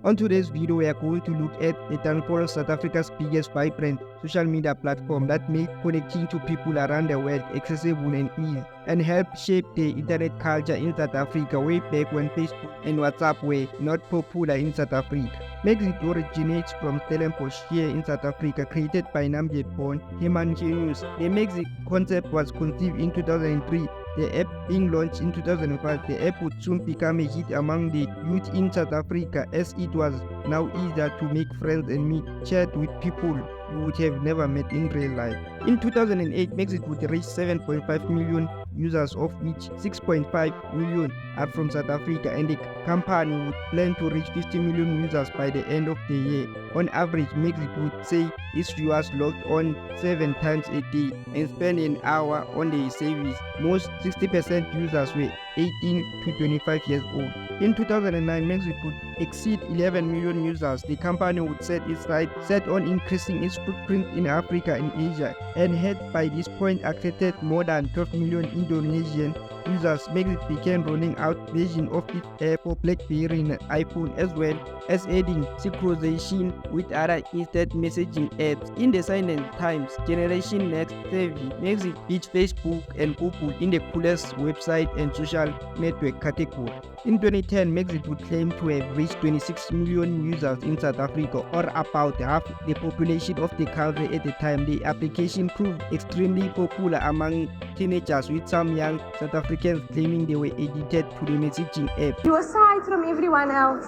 On today's video, we are going to look at the downfall of South Africa's biggest vibrant social media platform that made connecting to people around the world accessible and easy, and helped shape the internet culture in South Africa way back when Facebook and WhatsApp were not popular in South Africa. Mxit originates from Stellenbosch here in South Africa, created by Namibia-born Herman Genius. The Mxit concept was conceived in 2003. The app being launched in 2005, the app would soon become a hit among the youth in South Africa, as it was now easier to make friends and chat with people you would have never met in real life. In 2008, Mxit would reach 7.5 million users, of which 6.5 million are from South Africa, and the company would plan to reach 50 million users by the end of the year. On average, Mxit would say its viewers logged on 7 times a day and spend an hour on the service. Most 60% users were 18 to 25 years old. In 2009, Mxit would exceed 11 million users. The company would set its sights set on increasing its footprint in Africa and Asia, and had by this point accepted more than 12 million Indonesian users. Mxit began rolling out versions of its app for BlackBerry and iPhone, as well as adding synchronization with other instant messaging apps. In the silent times, Generation Next savvy, Mxit beat Facebook and Google in the coolest website and social network category. In 2010, Mxit would claim to have reached 26 million users in South Africa, or about half the population of the country at the time. The application proved extremely popular among teenagers, with some young South Africans claiming they were addicted to the messaging app. You're aside from everyone else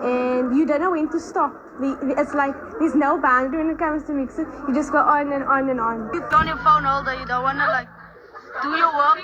and you don't know when to stop. It's like there's no boundary when it comes to Mxit. You just go on and on and on. You're on your phone all day, you don't want to do your work.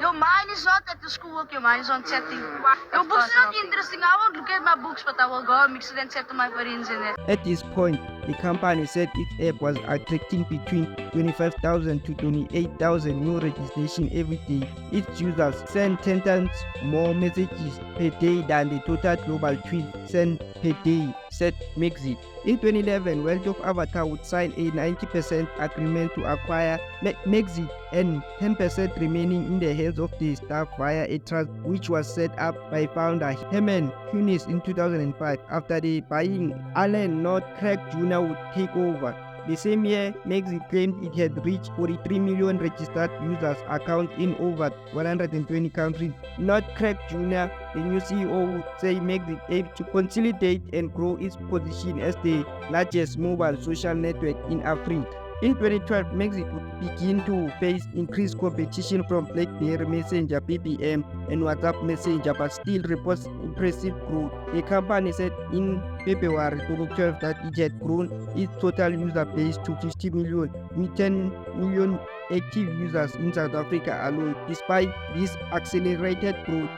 Your mind is not at the schoolwork, your mind is on chatting. Your books are not interesting. I won't look at my books, but I will go on Mxit and chat to my friends in it. At this point, the company said its app was attracting between 25,000 to 28,000 new registrations every day. Its users send 10 times more messages per day than the total global tweets sent per day, said Mxit. In 2011, World of Avatar would sign a 90% agreement to acquire Mxit, and 10% remaining in the hands of the staff via a trust which was set up by founder Herman Genius in 2005. After the buying, Knott Jr. would take over. The same year, Mxit claimed it had reached 43 million registered users accounts in over 120 countries. Knott Jr., the new CEO, would say Mxit aims to consolidate and grow its position as the largest mobile social network in Africa. In 2012, Mxit would begin to face increased competition from BlackBerry Messenger (BBM) and WhatsApp Messenger, but still reports impressive growth. The company said in February 2012 that it had grown its total user base to 50 million, with 10 million active users in South Africa alone. Despite this accelerated growth,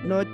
Knott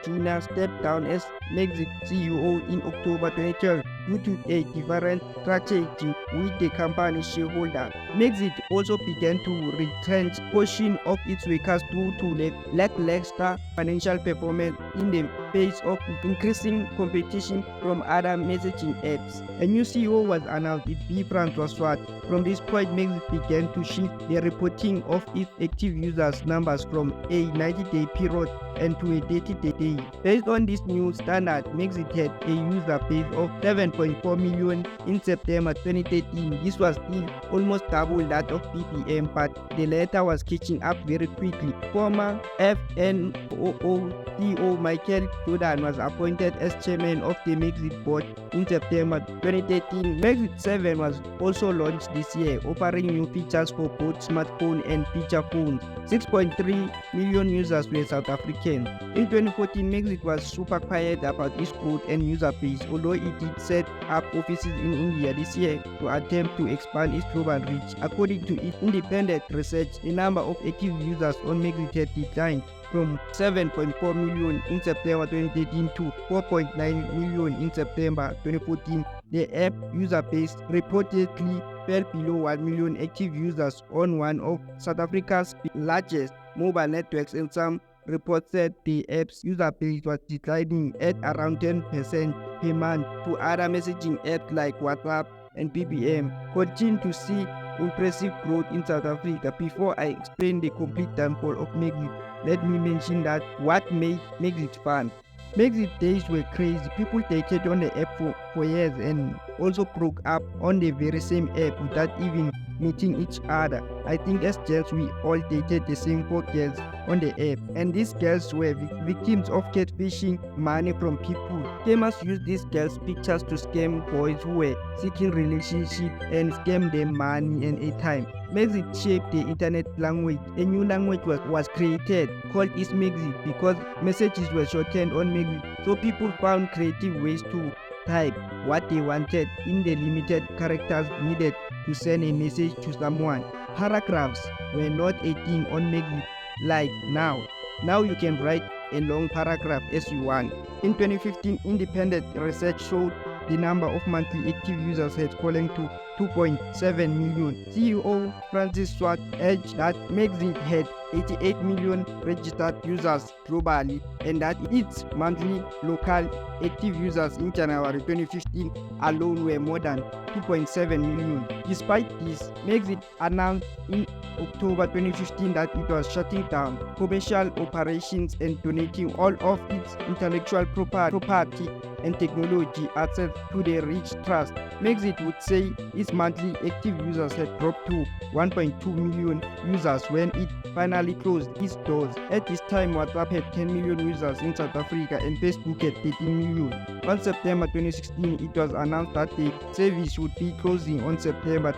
Jr. stepped down as Mxit CEO in October 2012 due to a different strategy with the company's shareholder. Mxit also began to retrench a portion of its workers due to lackluster financial performance in the face of increasing competition from other messaging apps. A new CEO was announced, with B. Francois. From this point, Mxit began to shift the reporting of its active users numbers from a 90-day period and to a 30-day. Based on this new standard, Mxit had a user base of 7.4 million in September 2013. This was still almost double that of BBM, but the latter was catching up very quickly. Former FNOO CEO Michael Jordan was appointed as chairman of the Mxit board in September 2013. Mxit 7 was also launched this year, offering new features for both smartphone and feature phones. 6.3 million users were South African. In 2014, Mxit was super quiet about its growth and user base, although it did set up offices in India this year to attempt to expand its global reach. According to its independent research, the number of active users on Mxit had declined from 7.4 million in September 2013 to 4.9 million in September 2014. The app user base reportedly fell below 1 million active users on one of South Africa's largest mobile networks, and some reports said the app's user base was declining at around 10% per month. To other messaging apps like WhatsApp and BBM continue to see impressive growth in South Africa. Before I explain the complete downfall of Mxit, let me mention that what made Mxit fun. Mxit days were crazy. People dated on the app for years and also broke up on the very same app without even meeting each other. I think as girls we all dated the same 4 girls on the app, and these girls were victims of catfishing money from people. Scammers used these girls' pictures to scam boys who were seeking relationship and scam them money and airtime. Mxit shaped the internet language. A new language was created called Mxit because messages were shortened on Mxit, so people found creative ways to type what they wanted in the limited characters needed to send a message to someone. Paragraphs were not a thing on Mxit like now. Now you can write a long paragraph as you want. In 2015, independent research showed the number of monthly active users had fallen to 2.7 million. CEO Francis Swart urged that Mxit had 88 million registered users globally and that its monthly local active users in January 2015 alone were more than 2.7 million. Despite this, Mxit announced in October 2015 that it was shutting down commercial operations and donating all of its intellectual property and technology assets to the rich trust. Mxit would say its monthly active users had dropped to 1.2 million users when it finally closed its doors. At this time, WhatsApp had 10 million users in South Africa and Facebook had 13 million. On September 2016, it was announced that the service would be closing on September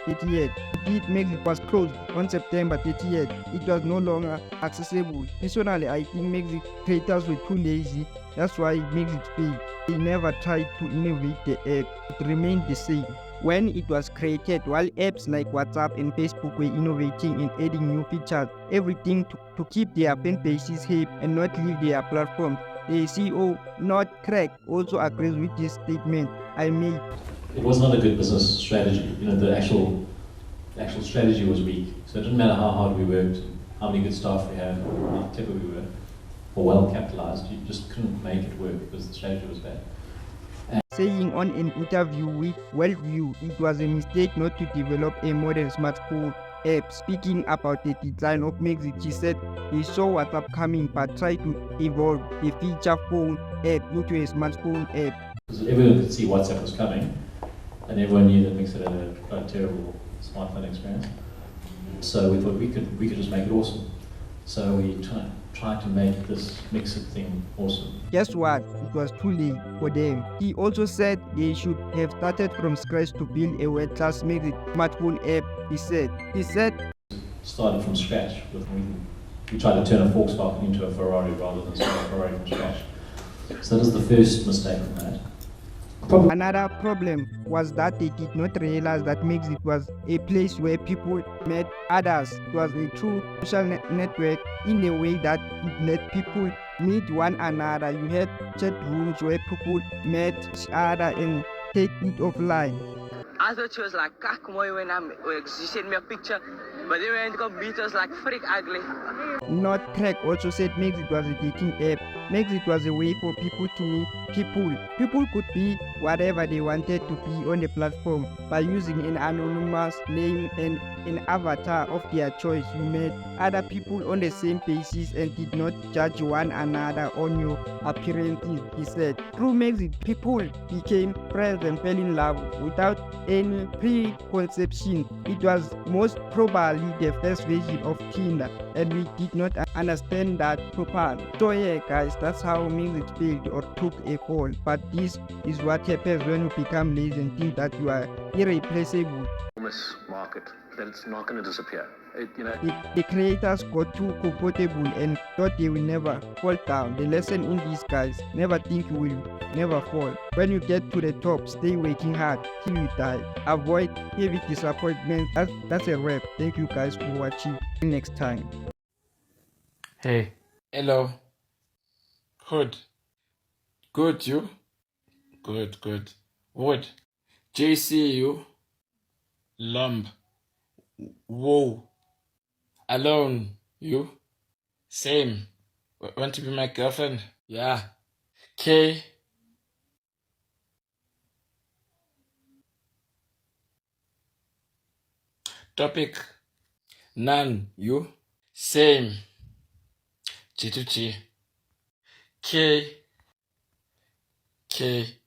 30th. Indeed, Mxit was closed on September 30th. It was no longer accessible. Personally, I think Mxit creators were too lazy. That's why Mxit failed. They never tried to innovate the app. It remained the same. When it was created, while apps like WhatsApp and Facebook were innovating and adding new features, everything to keep their fan bases hype and not leave their platforms. The CEO, Knott, also agrees with this statement I made. It was not a good business strategy. The actual strategy was weak. So it didn't matter how hard we worked, how many good staff we had, how clever we were, or well capitalized. You just couldn't make it work because the strategy was bad. Saying on an interview with Worldview, it was a mistake not to develop a modern smartphone app. Speaking about the design of Mxit, she said they saw WhatsApp coming but tried to evolve the feature phone app into a smartphone app. Because everyone could see WhatsApp was coming, and everyone knew that Mxit had a terrible smartphone experience. So we thought we could just make it awesome. So we tried to make this Mxit thing awesome. Guess what? It was too late for them. He also said they should have started from scratch to build a world-class Mxit smartphone app. He said started from scratch. We tried to turn a Volkswagen into a Ferrari rather than start a Ferrari from scratch. So that was the first mistake we made. Another problem was that they did not realize that Mxit was a place where people met others. It was a true social network in a way that it let people meet one another. You had chat rooms where people met each other and take it offline. I thought she was like mooi when she sent me a picture, but then when it come meet us like freak ugly. Knott also said Mxit was a dating app. Mxit was a way for people to meet people. People could be whatever they wanted to be on the platform by using an anonymous name and an avatar of their choice. You met other people on the same basis and did not judge one another on your appearances, he said. Through Mxit, people became friends and fell in love without any preconception. It was most probably the first version of Tinder, and we did not understand that properly. So yeah guys, that's how Mxit failed or took a fall. But this is what happens when you become lazy and think that you are irreplaceable. Market that it's not going to disappear. The creators got too comfortable and thought they will never fall down. The lesson in this, guys, never think you will never fall. When you get to the top, stay working hard till you die. Avoid heavy disappointment. That's a wrap. Thank you guys for watching. See you next time. Hey. Hello. Good, you? Good. What? JC, you? Lump. Whoa. Alone, you? Same. Want to be my girlfriend? Yeah. K. Topic. None, you? Same. G to G. K. Okay.